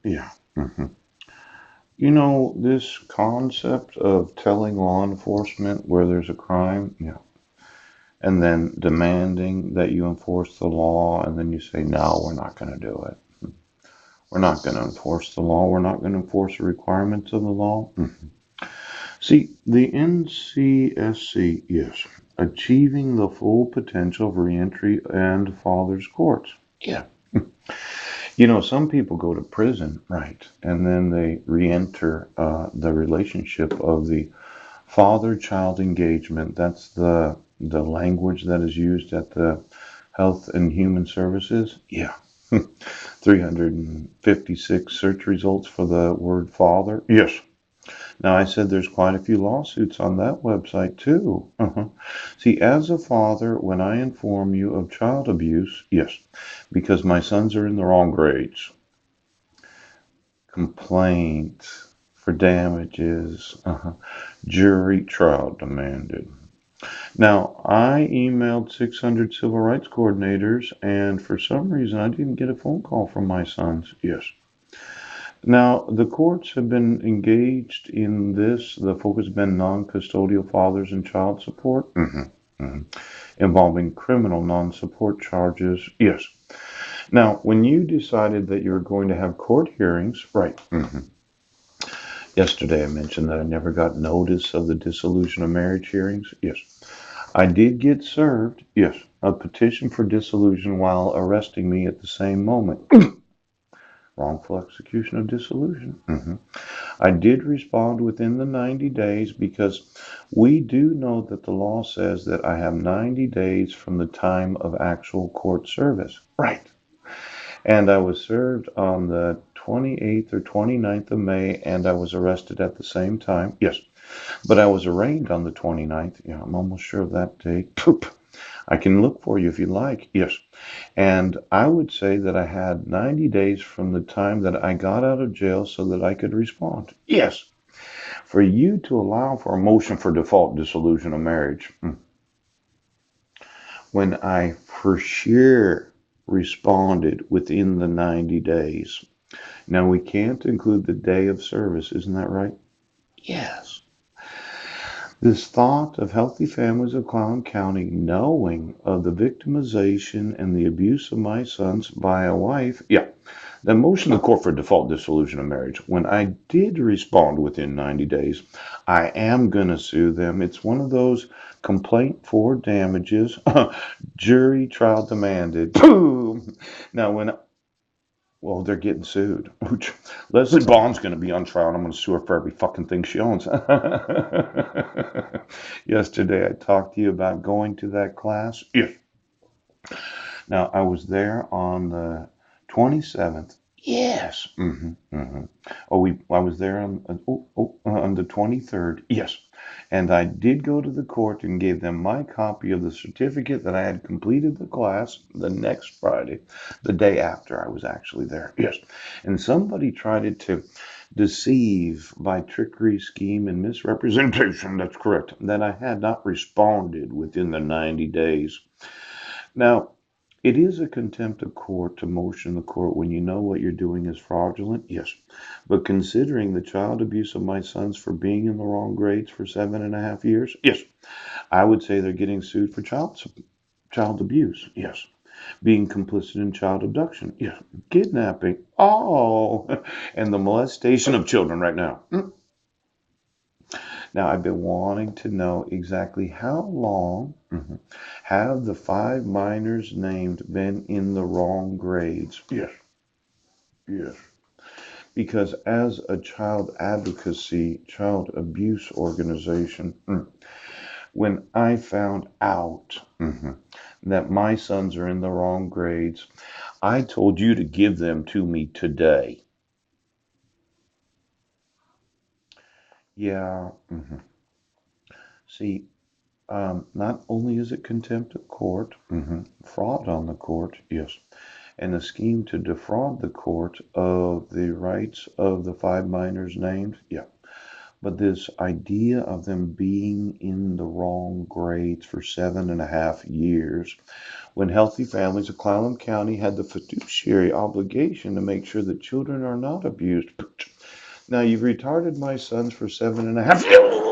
Yeah. This concept of telling law enforcement where there's a crime, yeah, and then demanding that you enforce the law, and then you say, no, we're not going to do it. We're not going to enforce the law. We're not going to enforce the requirements of the law. See, the NCSC, yes, achieving the full potential of reentry and father's courts. Yeah. Some people go to prison, right, and then they re-enter the relationship of the father-child engagement. That's the language that is used at the Health and Human Services. Yeah. 356 search results for the word father. Yes. Now, I said there's quite a few lawsuits on that website too. See, as a father, when I inform you of child abuse, yes, because my sons are in the wrong grades, complaint for damages, jury trial demanded. Now, I emailed 600 civil rights coordinators, and for some reason, I didn't get a phone call from my sons. Yes. Now, the courts have been engaged in this. The focus has been non custodial fathers and child support, involving criminal non support charges. Yes. Now, when you decided that you were going to have court hearings, right? Yesterday, I mentioned that I never got notice of the dissolution of marriage hearings. Yes. I did get served, yes, a petition for dissolution while arresting me at the same moment. Wrongful execution of dissolution. I did respond within the 90 days because we do know that the law says that I have 90 days from the time of actual court service. Right. And I was served on the 28th or 29th of May, and I was arrested at the same time. Yes. But I was arraigned on the 29th. Yeah, I'm almost sure of that date. Poop. I can look for you if you like. Yes. And I would say that I had 90 days from the time that I got out of jail so that I could respond. Yes. For you to allow for a motion for default dissolution of marriage, when I for sure responded within the 90 days. Now we can't include the day of service, isn't that right? Yes. This thought of healthy families of Clown County knowing of the victimization and the abuse of my sons by a wife, yeah, the motion of the court for default dissolution of marriage. When I did respond within 90 days, I am going to sue them. It's one of those complaint for damages, jury trial demanded. Boom. Now, well, they're getting sued. Leslie Bond's going to be on trial, and I'm going to sue her for every fucking thing she owns. Yesterday, I talked to you about going to that class. Yeah. Now, I was there on the 27th. Yes. I was there on the 23rd. Yes. And I did go to the court and gave them my copy of the certificate that I had completed the class the next Friday, the day after I was actually there. Yes. And somebody tried to deceive by trickery, scheme, and misrepresentation. That's correct. That I had not responded within the 90 days. Now, it is a contempt of court to motion the court when you know what you're doing is fraudulent, yes. But considering the child abuse of my sons for being in the wrong grades for 7.5 years, yes, I would say they're getting sued for child abuse, yes. Being complicit in child abduction, yes. Kidnapping, oh, and the molestation of children right now. Now, I've been wanting to know exactly how long have the five minors named been in the wrong grades? Yes, yes. Because as a child advocacy, child abuse organization, when I found out that my sons are in the wrong grades, I told you to give them to me today. Yeah. See, not only is it contempt of court, fraud on the court, yes, and a scheme to defraud the court of the rights of the five minors named, yeah, But this idea of them being in the wrong grades for 7.5 years, when Healthy Families of Clallam County had the fiduciary obligation to make sure that children are not abused. Now you've retarded my sons for 7.5 years.